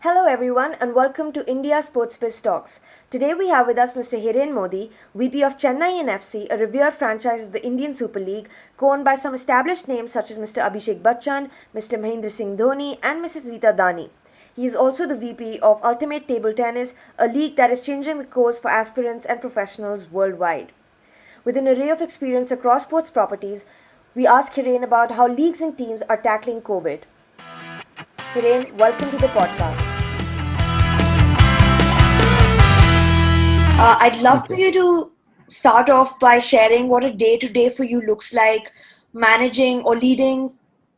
Hello everyone and welcome to India Sportsbiz Talks. Today we have with us Mr. Hiren Modi, VP of Chennaiyin FC, a revered franchise of the Indian Super League, co-owned by some established names such as Mr. Abhishek Bachchan, Mr. Mahendra Singh Dhoni and Mrs. Vita Dani. He is also the VP of Ultimate Table Tennis, a league that is changing the course for aspirants and professionals worldwide. With an array of experience across sports properties, we ask Hiren about how leagues and teams are tackling COVID. Hiren, welcome to the podcast. I'd love Thank for you. you to start off by sharing what a day to day for you looks like, managing or leading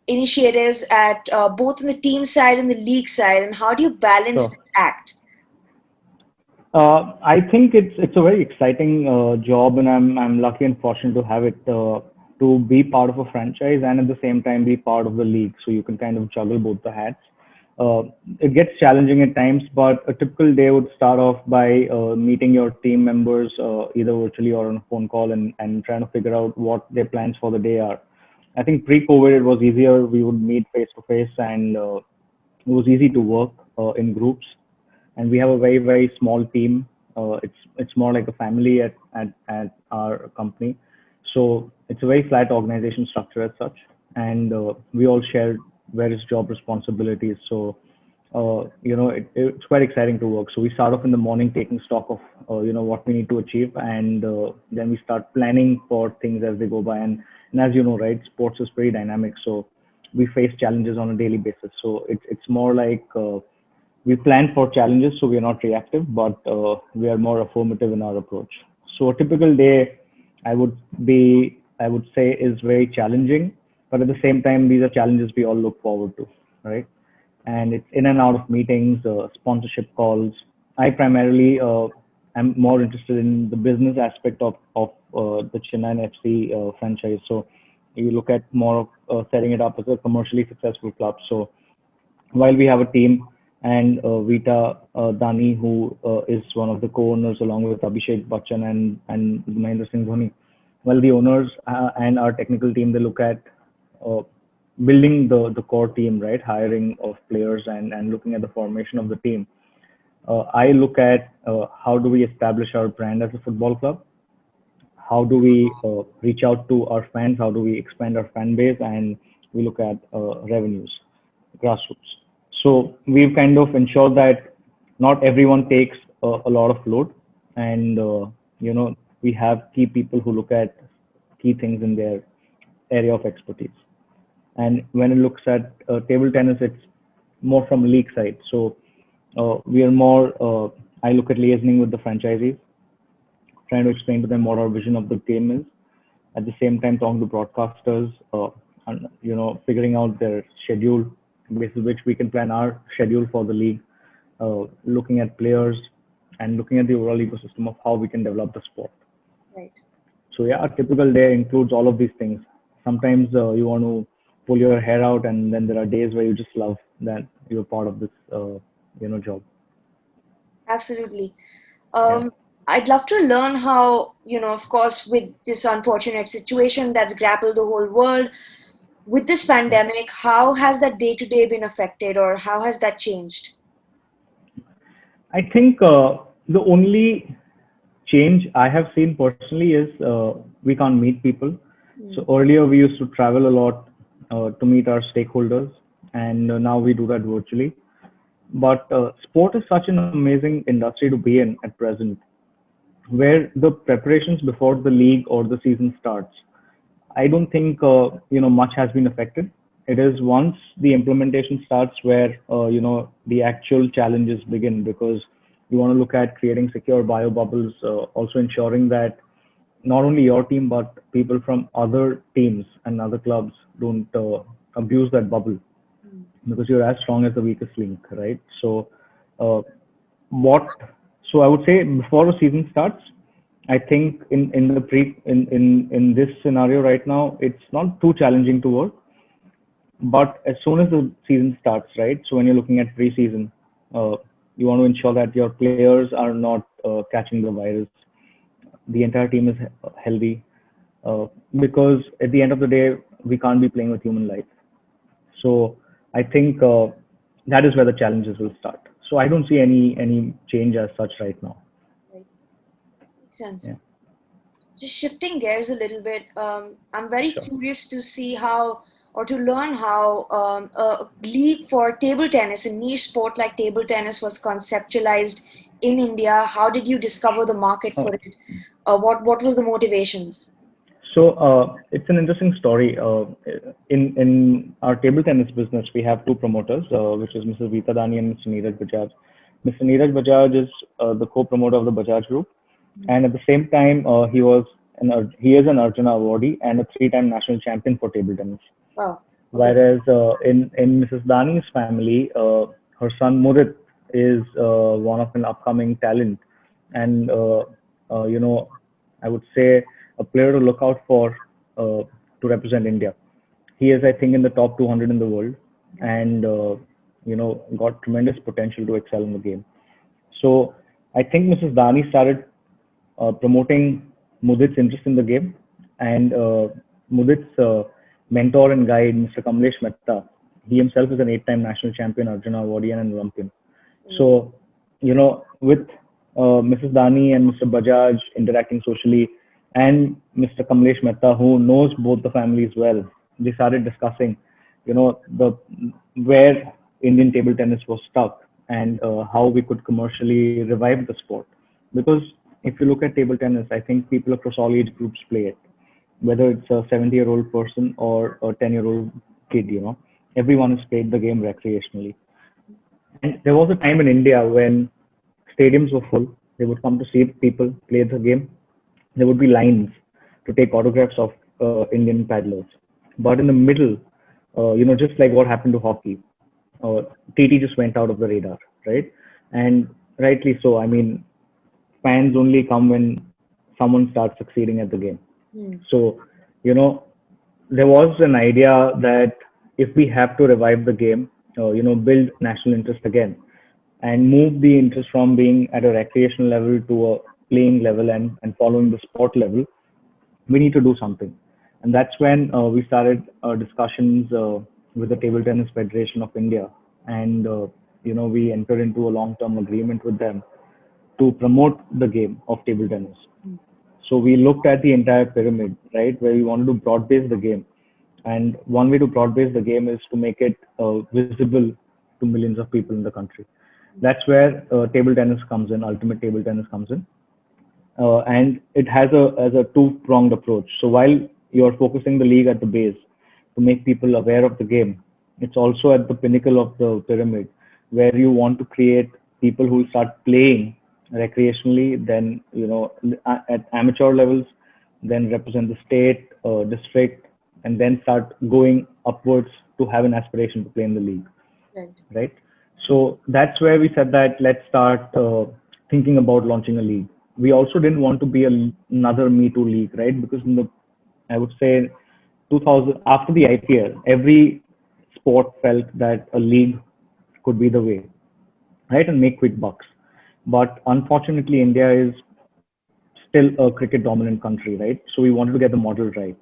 initiatives at both on the team side and the league side, and how do you balance Sure. this act? I think it's a very exciting job, and I'm lucky and fortunate to have it to be part of a franchise and at the same time be part of the league. So you can kind of juggle both the hats. Uh, it gets challenging at times, but a typical day would start off by meeting your team members either virtually or on a phone call and trying to figure out what their plans for the day are. I think pre-COVID it was easier. We would meet face to face, and it was easy to work in groups, and we have a very small team. It's more like a family at our company, so it's a very flat organization structure as such, and we all share various job responsibilities. So it's quite exciting to work. So we start off in the morning taking stock of what we need to achieve, and then we start planning for things as they go by. And as you know, right, sports is pretty dynamic, so we face challenges on a daily basis. So it's more like we plan for challenges, so we are not reactive, but we are more affirmative in our approach. So a typical day, I would say, is very challenging, but at the same time, these are challenges we all look forward to, right? And it's in and out of meetings, sponsorship calls. I primarily am more interested in the business aspect of the Chennaiyin FC franchise. So you look at more of setting it up as a commercially successful club. So while we have a team and Vita Dani, who is one of the co-owners along with Abhishek Bachchan and Mahendra Singh Dhoni, well, the owners and our technical team, they look at uh, building the core team, right? Hiring of players and looking at the formation of the team. I look at how do we establish our brand as a football club? How do we reach out to our fans? How do we expand our fan base? And we look at revenues, grassroots. So we've kind of ensured that not everyone takes a lot of load, and we have key people who look at key things in their area of expertise. And when it looks at table tennis, it's more from league side. So we are more. I look at liaising with the franchisees, trying to explain to them what our vision of the game is. At the same time, talking to broadcasters, and figuring out their schedule, basis which we can plan our schedule for the league, looking at players, and looking at the overall ecosystem of how we can develop the sport. Right. So yeah, a typical day includes all of these things. Sometimes you want to pull your hair out, and then there are days where you just love that you're part of this, job. Absolutely. Yeah. Um, I'd love to learn how, of course, with this unfortunate situation that's grappled the whole world, with this Yeah. pandemic, how has that day to day been affected or how has that changed? I think the only change I have seen personally is we can't meet people. So Mm. earlier we used to travel a lot to meet our stakeholders, and now we do that virtually. But sport is such an amazing industry to be in at present, where the preparations before the league or the season starts, I don't think much has been affected. It is once the implementation starts where the actual challenges begin, because you want to look at creating secure bio bubbles, also ensuring that not only your team but people from other teams and other clubs don't abuse that bubble, Mm. because you're as strong as the weakest link, right? So uh, what so I would say before the season starts, I think in the in this scenario right now, it's not too challenging to work. But as soon as the season starts, right? So when you're looking at preseason, you want to ensure that your players are not catching the virus. The entire team is healthy, uh, because at the end of the day, we can't be playing with human life. So I think that is where the challenges will start. So I don't see any change as such right now. Right. Makes sense. Yeah, Just shifting gears a little bit, I'm very sure. curious to see how or to learn how a league for table tennis, a niche sport like table tennis, was conceptualized in India. How did you discover the market for Oh, it? What was the motivations? so it's an interesting story. In our table tennis business, we have two promoters, which is Mrs. Vita Dani and Mr. Neeraj Bajaj. Mr. Neeraj Bajaj is the co-promoter of the Bajaj Group, and at the same time, he is an Arjuna awardee and a three-time national champion for table tennis. Wow. Okay. Whereas in Mrs. Dani's family, her son Mudit is one of an upcoming talent, and you know, I would say a player to look out for to represent India. He is, I think, in the top 200 in the world, and got tremendous potential to excel in the game. So I think Mrs. Dani started promoting Mudit's interest in the game, and Mudit's mentor and guide, Mr. Kamlesh Mehta, he himself is an eight-time national champion, Arjuna awardee, and an Olympian. So, with Mrs. Dani and Mr. Bajaj interacting socially, and Mr. Kamlesh Mehta, who knows both the families well, they started discussing, the where Indian table tennis was stuck and how we could commercially revive the sport. Because if you look at table tennis, I think people across all age groups play it, whether it's a 70-year-old person or a 10-year-old kid, everyone has played the game recreationally. And there was a time in India when stadiums were full. They would come to see people play the game. There would be lines to take autographs of Indian paddlers. But in the middle, just like what happened to hockey, TT just went out of the radar, right? And rightly so. I mean, fans only come when someone starts succeeding at the game. So, you know, there was an idea that if we have to revive the game, build national interest again, and move the interest from being at a recreational level to a playing level and following the sport level, we need to do something. And that's when we started discussions with the Table Tennis Federation of India. And, we entered into a long-term agreement with them to promote the game of table tennis. So we looked at the entire pyramid, right, where we wanted to broad base the game. And one way to broad base the game is to make it visible to millions of people in the country. That's where table tennis comes in, ultimate table tennis comes in. And it has a two-pronged approach. So while you're focusing the league at the base to make people aware of the game, it's also at the pinnacle of the pyramid where you want to create people who start playing recreationally, then at amateur levels, then represent the state, district, and then start going upwards to have an aspiration to play in the league. Right. So that's where we said that let's start thinking about launching a league. We also didn't want to be another Me Too league, right? Because I would say 2000 after the IPL, every sport felt that a league could be the way, right, and make quick bucks. But unfortunately, India is still a cricket dominant country, right? So we wanted to get the model right.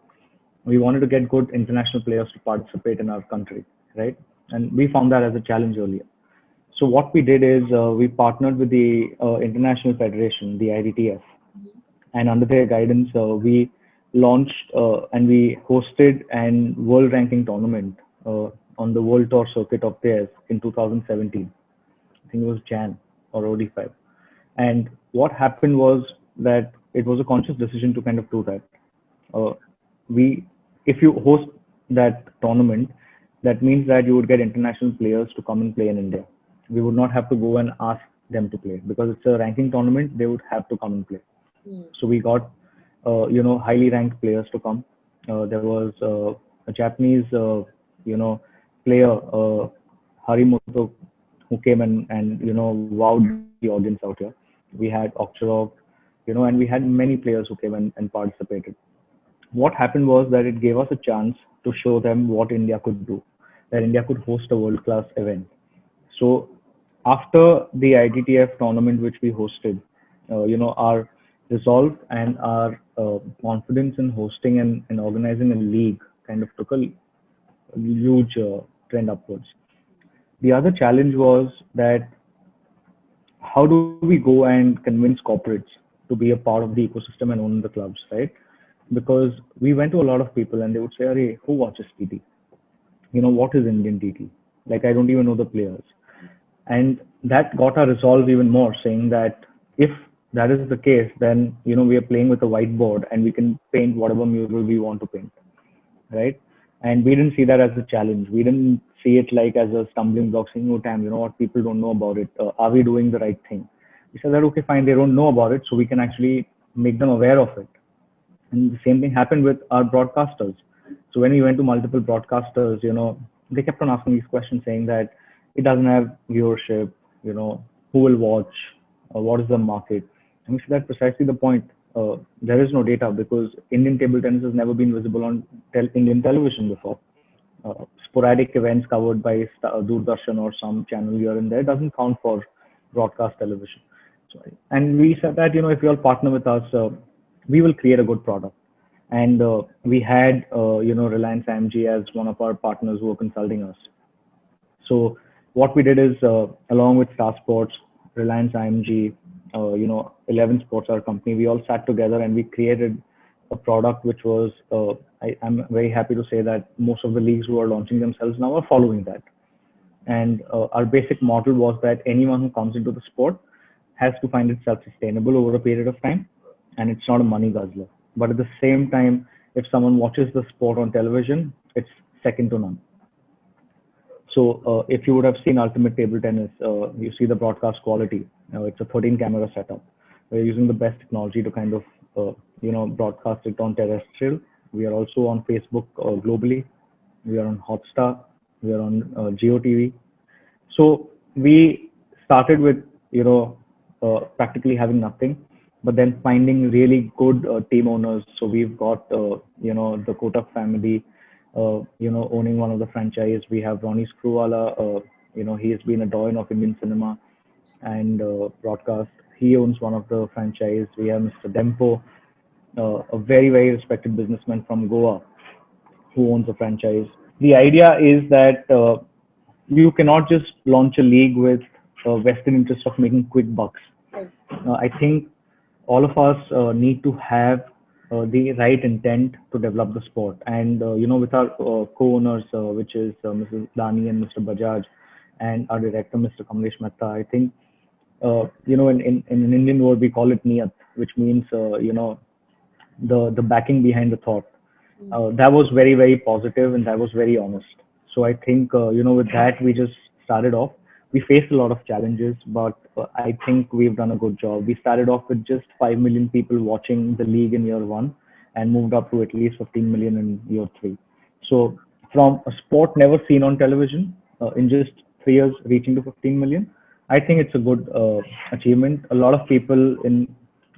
We wanted to get good international players to participate in our country, right? And we found that as a challenge earlier. So what we did is we partnered with the International Federation, the IDTF, and under their guidance, we launched and we hosted an world ranking tournament on the World Tour circuit of theirs in 2017. I think it was Jan or OD5. And what happened was that it was a conscious decision to kind of do that. Uh, if you host that tournament, that means that you would get international players to come and play in India. We would not have to go and ask them to play because it's a ranking tournament. They would have to come and play. So we got, highly ranked players to come. There was a Japanese, player, Harimoto, who came and wowed the audience out here. We had Okcharov, and we had many players who came and participated. What happened was that it gave us a chance to show them what India could do, that India could host a world-class event. So after the IDTF tournament, which we hosted, our resolve and our confidence in hosting and organizing a league kind of took a huge trend upwards. The other challenge was that how do we go and convince corporates to be a part of the ecosystem and own the clubs, right? Because we went to a lot of people and they would say, "Arey, who watches TT? What is Indian TT? Like, I don't even know the players." And that got our resolve even more, saying that if that is the case, then we are playing with a whiteboard and we can paint whatever mural we want to paint, right? And we didn't see that as a challenge. We didn't see it like as a stumbling block, saying, "Oh, damn, you know what? People don't know about it. Are we doing the right thing?" We said that, okay, fine, they don't know about it, so we can actually make them aware of it. And the same thing happened with our broadcasters. So when we went to multiple broadcasters, they kept on asking these questions, saying that it doesn't have viewership, who will watch, what is the market. And we said that precisely the point. There is no data because Indian table tennis has never been visible on Indian television before. Sporadic events covered by Doordarshan or some channel here and there doesn't count for broadcast television. So, and we said that if you all partner with us, we will create a good product. And we had Reliance IMG as one of our partners who were consulting us. So what we did is, along with Star Sports, Reliance IMG, 11 Sports, our company, we all sat together and we created a product which was, I'm very happy to say that most of the leagues who are launching themselves now are following that. And our basic model was that anyone who comes into the sport has to find it self-sustainable over a period of time, and it's not a money guzzler. But at the same time, if someone watches the sport on television, it's second to none. So if you would have seen Ultimate Table Tennis, you see the broadcast quality. It's a 13 camera setup. We're using the best technology to kind of broadcast it on terrestrial. We are also on Facebook globally. We are on Hotstar. We are on GeoTV. So we started with practically having nothing, but then finding really good team owners. So we've got the Kotak family, owning one of the franchise. We have Ronnie Screwwala. He has been a doyen of Indian cinema and broadcast. He owns one of the franchise. We have Mr. Dempo, a very, very respected businessman from Goa who owns a franchise. The idea is that you cannot just launch a league with vested interest of making quick bucks. Right. I think all of us need to have the right intent to develop the sport. And with our co-owners, which is Mrs. Dani and Mr. Bajaj, and our director, Mr. Kamlesh Mehta, I think in an Indian word we call it niyat, which means the backing behind the thought. That was very, very positive and that was very honest. So I think with that we just started off. We faced a lot of challenges, but I think we've done a good job. We started off with just 5 million people watching the league in year one and moved up to at least 15 million in year three. So from a sport never seen on television, in just 3 years reaching to 15 million, I think it's a good achievement. A lot of people in,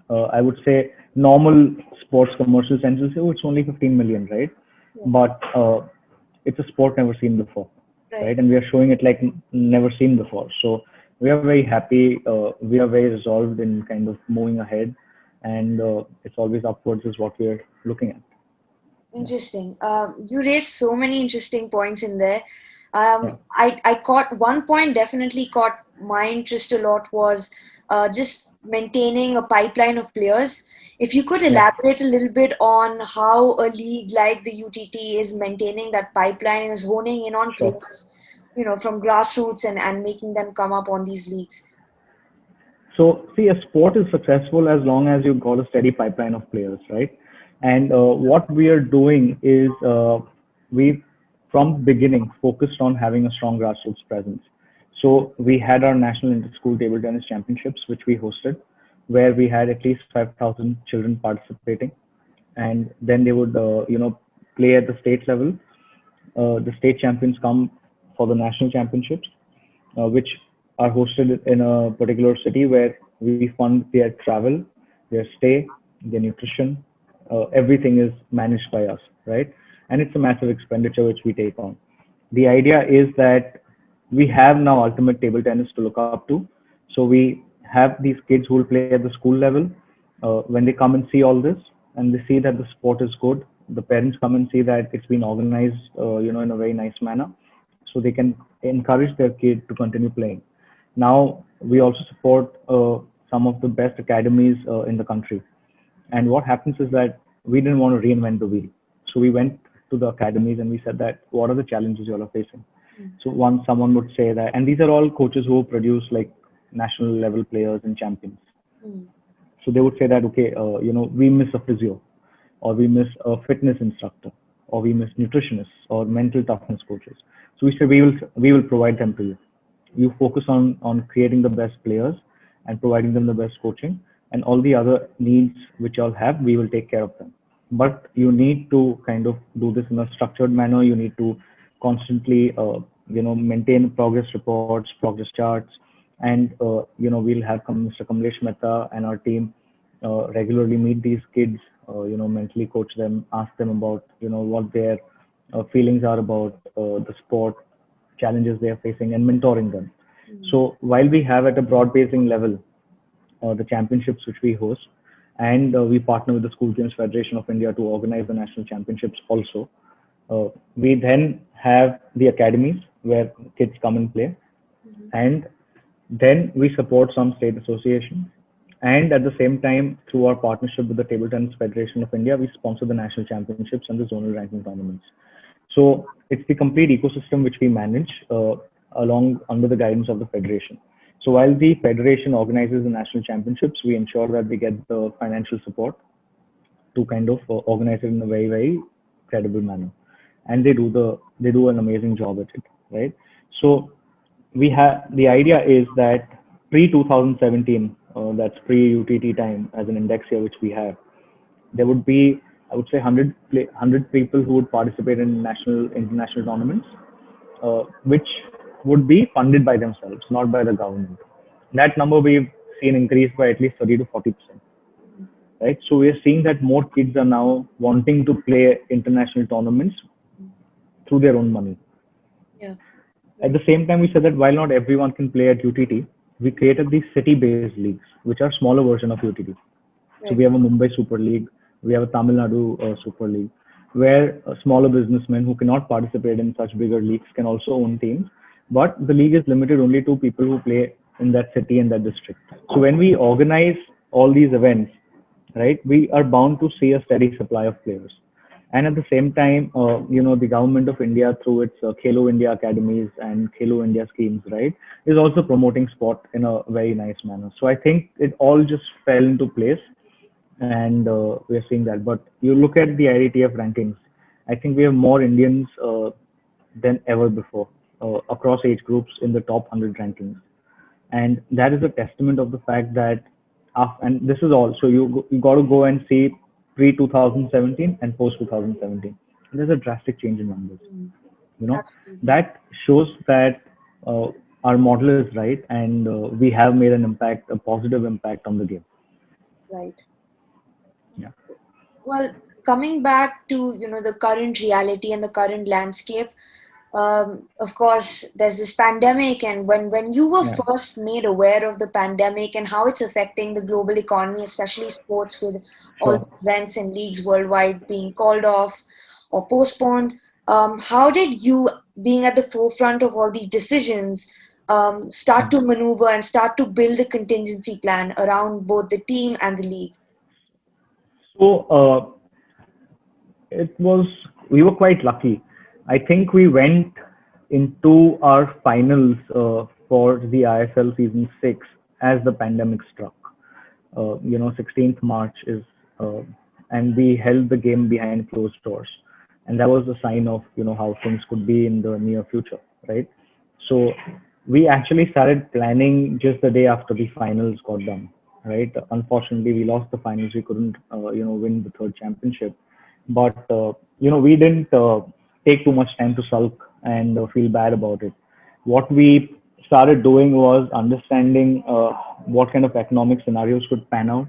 I would say, normal sports commercial senses say, "Oh, it's only 15 million, right?" Yeah. But it's a sport never seen before, Right. right? And we are showing it like never seen before. So we are very happy. We are very resolved in kind of moving ahead, and it's always upwards is what we are looking at. Interesting. You raised so many interesting points in there. Yeah. I caught one point, definitely caught my interest a lot, was just maintaining a pipeline of players. If you could Yeah. elaborate a little bit on how a league like the UTT is maintaining that pipeline and is honing in on Sure. players, from grassroots and making them come up on these leagues. So, see, a sport is successful as long as you've got a steady pipeline of players, right? And what we are doing is we, from the beginning, focused on having a strong grassroots presence. So we had our national inter-school table tennis championships, which we hosted, where we had at least 5,000 children participating, and then they would, play at the state level. The state champions come for the national championships, which are hosted in a particular city where we fund their travel, their stay, their nutrition. Everything is managed by us, right? And it's a massive expenditure which we take on. The idea is that we have now ultimate table tennis to look up to. So we have these kids who will play at the school level. When they come and see all this and they see that the sport is good, the parents come and see that it's been organized, in a very nice manner. so they can encourage their kid to continue playing. Now we also support some of the best academies in the country. And what happens is that we didn't want to reinvent the wheel. So we went to the academies and we said that what are the challenges you all are facing? So once someone would say that, and these are all coaches who produce like national level players and champions. So they would say that, okay, we miss a physio, or we miss a fitness instructor, or we miss nutritionists or mental toughness coaches. So we said we will provide them to you. You focus on creating the best players and providing them the best coaching, and all the other needs which y'all have, we will take care of them. But you need to kind of do this in a structured manner. You need to constantly maintain progress reports, progress charts, and we'll have Mr. Kamlesh Mehta and our team regularly meet these kids, mentally coach them, ask them about what their feelings are about the sport, challenges they are facing, and mentoring them. So while we have at a broad basing level the championships which we host, and we partner with the School Games Federation of India to organize the national championships also. We then have the academies where kids come and play, and then we support some state associations. And at the same time, through our partnership with the Table Tennis Federation of India, we sponsor the national championships and the zonal ranking tournaments. So it's the complete ecosystem which we manage along under the guidance of the federation. So while the federation organizes the national championships, we ensure that they get the financial support to kind of organize it in a very, very credible manner. And they do an amazing job at it, right? So we have the idea is that pre 2017, that's pre UTT time as an index year which we have, there would be, I would say, 100 people who would participate in national international tournaments, which would be funded by themselves, not by the government. That number we've seen increase by at least 30 to 40%. Right, so we are seeing that more kids are now wanting to play international tournaments through their own money. Yeah. At the same time, we said that while not everyone can play at UTT, we created these city-based leagues, which are smaller version of UTT. So we have a Mumbai Super League, we have a Tamil Nadu Super League, where smaller businessmen who cannot participate in such bigger leagues can also own teams. But the league is limited only to people who play in that city and that district. So when we organize all these events, right, we are bound to see a steady supply of players. And at the same time, the government of India, through its Khelo India academies and Khelo India schemes, right, is also promoting sport in a very nice manner. So I think it all just fell into place, and we're seeing that. But you look at the IDTF rankings, I think we have more Indians than ever before across age groups in the top 100 rankings. And that is a testament of the fact that, and this is all, so you got to go and see pre 2017 and post 2017. There's a drastic change in numbers. That shows that our model is right, and we have made an impact, a positive impact on the game. Right. Yeah. Well, coming back to the current reality and the current landscape, of course, there's this pandemic, and when you were first made aware of the pandemic and how it's affecting the global economy, especially sports, with all the events and leagues worldwide being called off or postponed, how did you, being at the forefront of all these decisions, start to maneuver and start to build a contingency plan around both the team and the league? So we were quite lucky. I think we went into our finals for the ISL season 6 as the pandemic struck. 16th March is, and we held the game behind closed doors, and that was a sign of how things could be in the near future, right? So we actually started planning just the day after the finals got done, right? Unfortunately, we lost the finals. We couldn't, win the third championship, but we didn't take too much time to sulk and feel bad about it. What we started doing was understanding what kind of economic scenarios could pan out,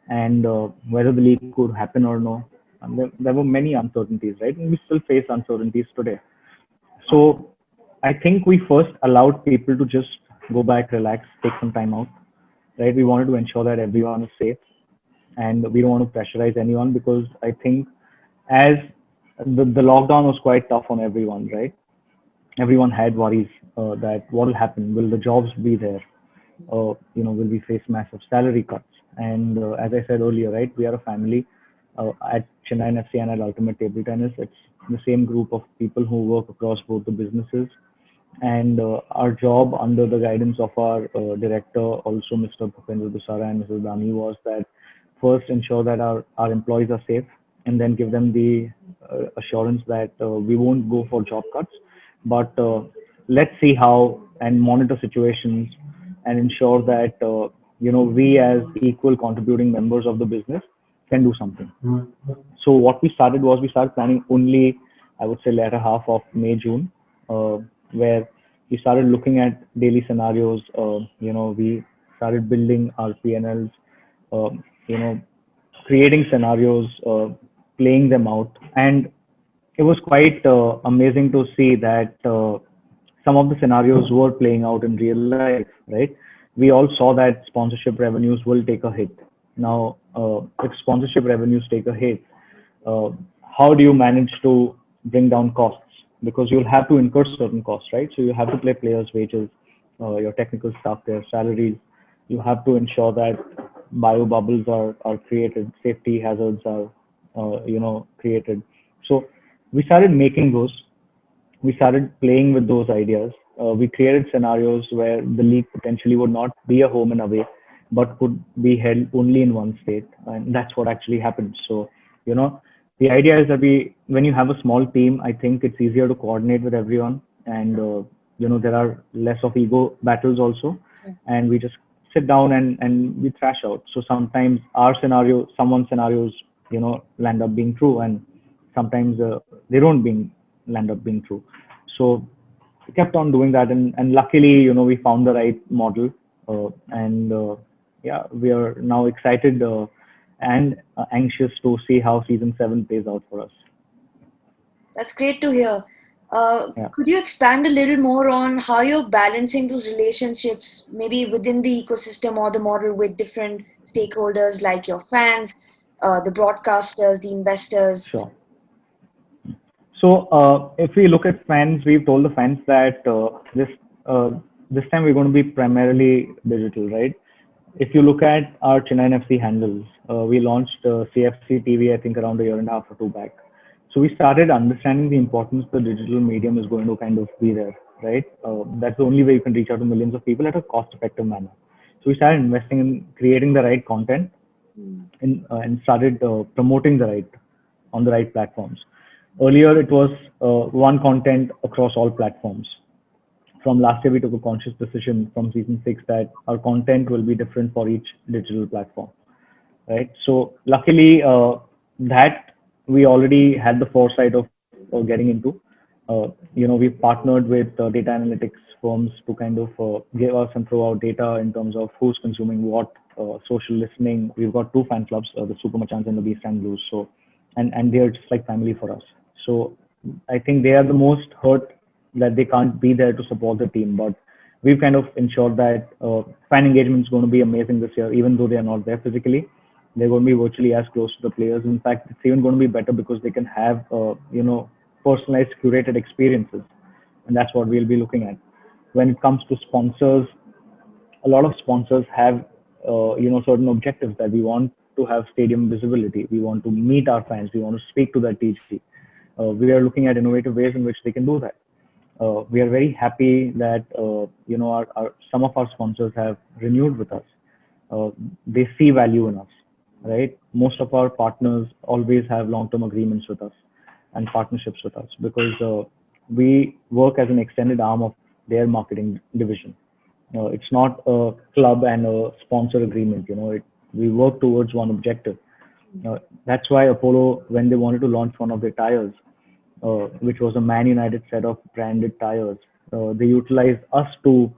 and whether the league could happen or no. And there were many uncertainties, right? And we still face uncertainties today. So I think we first allowed people to just go back, relax, take some time out, right? We wanted to ensure that everyone is safe, and we don't want to pressurize anyone, because I think as the lockdown was quite tough on everyone, right? everyone had worries that what will happen? Will the jobs be there? Will we face massive salary cuts? And as I said earlier, right, we are a family at Chennaiyin FC and at Ultimate Table Tennis. It's the same group of people who work across both the businesses. And our job under the guidance of our director, also Mr. Bhupendra Dusara and Mrs. Dani, was that first ensure that our employees are safe and then give them the assurance that we won't go for job cuts, but let's see how and monitor situations and ensure that we as equal contributing members of the business can do something. So what we started was we started planning only, I would say, latter half of May, June, where we started looking at daily scenarios. We started building our P&Ls, uh, you know, creating scenarios, playing them out, and it was quite amazing to see that some of the scenarios were playing out in real life, right? We all saw that sponsorship revenues will take a hit. Now, if sponsorship revenues take a hit, uh, how do you manage to bring down costs? Because you'll have to incur certain costs, right? So you have to pay players' wages, your technical staff, their salaries. You have to ensure that bio bubbles are created, safety hazards are, created. So we started making those. We started playing with those ideas. We created scenarios where the league potentially would not be a home and away, but could be held only in one state, and that's what actually happened. So, the idea is that when you have a small team, I think it's easier to coordinate with everyone, and there are less of ego battles also, and we just sit down and we thrash out. So sometimes someone's scenarios, land up being true, and sometimes they don't being land up being true. So we kept on doing that, and luckily, we found the right model, and yeah, we are now excited and anxious to see how season 7 plays out for us. That's great to hear. Yeah. Could you expand a little more on how you're balancing those relationships, maybe within the ecosystem or the model with different stakeholders like your fans, the broadcasters, the investors? Sure. So if we look at fans, we've told the fans that uh, this time we're going to be primarily digital, right? If you look at our Chennaiyin FC handles, we launched CFC TV, I think, around a year and a half or two back. So we started understanding the importance the digital medium is going to kind of be there, right? That's the only way you can reach out to millions of people at a cost-effective manner. So we started investing in creating the right content and started promoting on the right platforms. Earlier, it was one content across all platforms. From last year, we took a conscious decision from season 6 that our content will be different for each digital platform, right? So luckily, that we already had the foresight of getting into. We've partnered with data analytics firms to kind of give us and throw out data in terms of who's consuming what, social listening. We've got two fan clubs, the Super Machans and the Beast and Blues. So, and they're just like family for us. So I think they are the most hurt that they can't be there to support the team. But we've kind of ensured that fan engagement is going to be amazing this year, even though they are not there physically. They're going to be virtually as close to the players. In fact, it's even going to be better because they can have, personalized, curated experiences, and that's what we'll be looking at. When it comes to sponsors, a lot of sponsors have, certain objectives that we want to have stadium visibility. We want to meet our fans. We want to speak to that TG. We are looking at innovative ways in which they can do that. We are very happy that some of our sponsors have renewed with us. They see value in us, right? Most of our partners always have long-term agreements with us and partnerships with us because we work as an extended arm of their marketing division. It's not a club and a sponsor agreement. We work towards one objective. That's why Apollo, when they wanted to launch one of their tires, which was a Man United set of branded tires. They utilized us to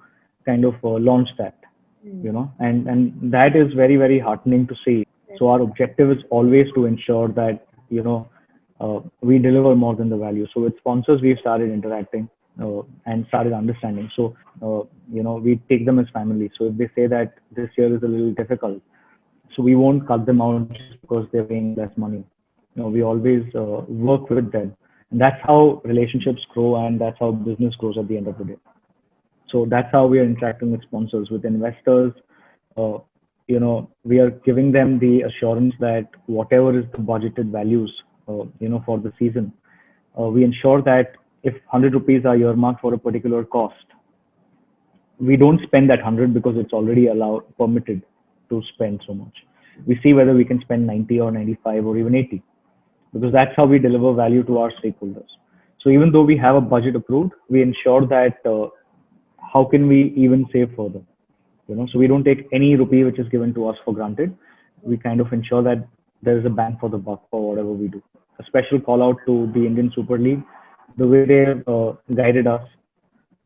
kind of launch that, and that is very, very heartening to see. So our objective is always to ensure that, we deliver more than the value. So with sponsors, we've started interacting and started understanding. So, we take them as family. So if they say that this year is a little difficult, so we won't cut them out just because they're paying less money. We always work with them And that's how relationships grow, and that's how business grows at the end of the day. So that's how we are interacting with sponsors, with investors. Uh, we are giving them the assurance that whatever is the budgeted values, for the season, we ensure that if 100 rupees are earmarked for a particular cost, we don't spend that 100 because it's already allowed, permitted to spend so much. We see whether we can spend 90 or 95 or even 80, because that's how we deliver value to our stakeholders. So even though we have a budget approved, we ensure that how can we even save further? So we don't take any rupee which is given to us for granted. We kind of ensure that there is a bang for the buck for whatever we do. A special call out to the Indian Super League, the way they've guided us,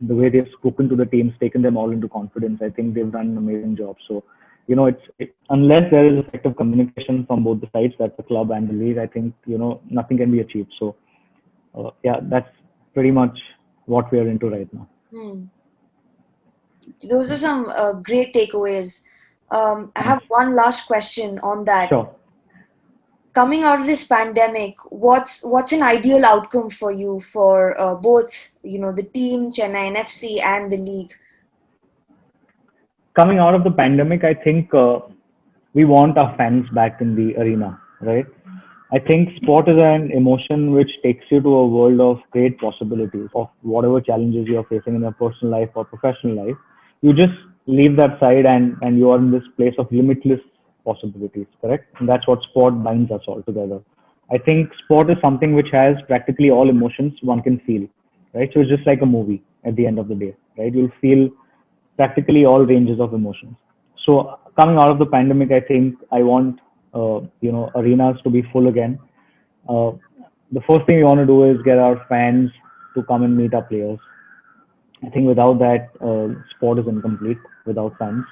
the way they've spoken to the teams, taken them all into confidence. I think they've done an amazing job. So, unless there is effective communication from both the sides, that's the club and the league, I think, nothing can be achieved. So, yeah, that's pretty much what we are into right now. Those are some great takeaways. I have one last question on that. Sure. Coming out of this pandemic, what's an ideal outcome for you for both, the team, Chennaiyin FC, and the league? Coming out of the pandemic, I think we want our fans back in the arena, right? I think sport is an emotion which takes you to a world of great possibilities of whatever challenges you are facing in your personal life or professional life. You just leave that side and you are in this place of limitless possibilities, correct? And that's what sport binds us all together. I think sport is something which has practically all emotions one can feel, right? So it's just like a movie at the end of the day, right? You'll feel practically all ranges of emotions. So coming out of the pandemic, I think I want arenas to be full again. The first thing we want to do is get our fans to come and meet our players. I think without that, sport is incomplete without fans.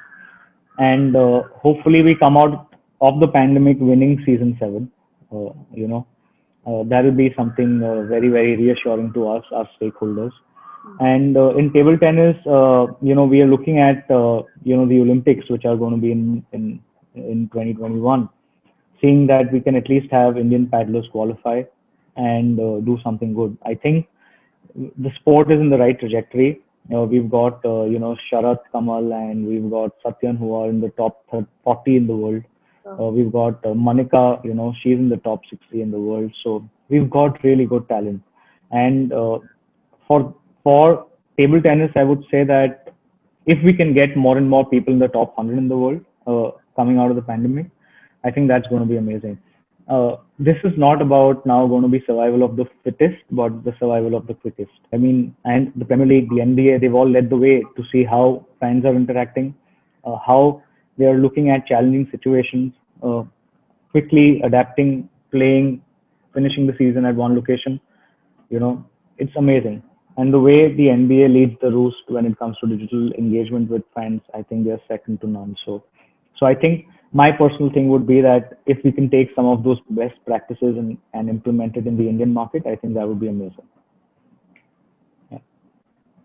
And hopefully we come out of the pandemic winning season 7. That will be something very, very reassuring to us, our stakeholders. And in table tennis, we are looking at, the Olympics, which are going to be in 2021, seeing that we can at least have Indian paddlers qualify and do something good. I think the sport is in the right trajectory. We've got, Sharat, Kamal, and we've got Satyan, who are in the top 40 in the world. We've got Manika, she's in the top 60 in the world. So we've got really good talent. And for table tennis, I would say that if we can get more and more people in the top 100 in the world coming out of the pandemic, I think that's going to be amazing. This is not about now going to be survival of the fittest, but the survival of the quickest. I mean, and the Premier League, the NBA, they've all led the way to see how fans are interacting, how they are looking at challenging situations, quickly adapting, playing, finishing the season at one location. It's amazing. And the way the NBA leads the roost when it comes to digital engagement with fans, I think they're second to none. So I think my personal thing would be that if we can take some of those best practices and implement it in the Indian market, I think that would be amazing. Yeah.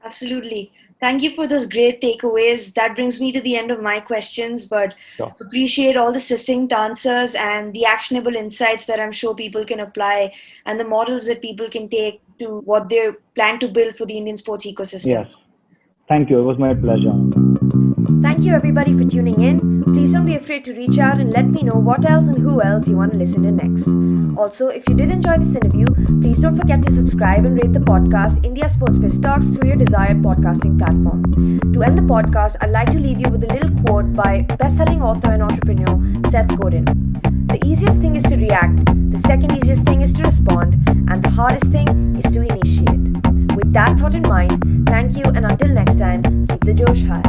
Absolutely. Thank you for those great takeaways. That brings me to the end of my questions, but sure. Appreciate all the succinct answers and the actionable insights that I'm sure people can apply and the models that people can take to what they plan to build for the Indian sports ecosystem. Yes. Thank you. It was my pleasure. Thank you everybody for tuning in. Please don't be afraid to reach out and let me know what else and who else you want to listen to next. Also, if you did enjoy this interview, please don't forget to subscribe and rate the podcast India Sportsbiz Talks through your desired podcasting platform. To end the podcast, I'd like to leave you with a little quote by best-selling author and entrepreneur Seth Godin. The easiest thing is to react, the second easiest thing is to respond, and the hardest thing is to initiate. With that thought in mind, thank you, and until next time, keep the Josh high.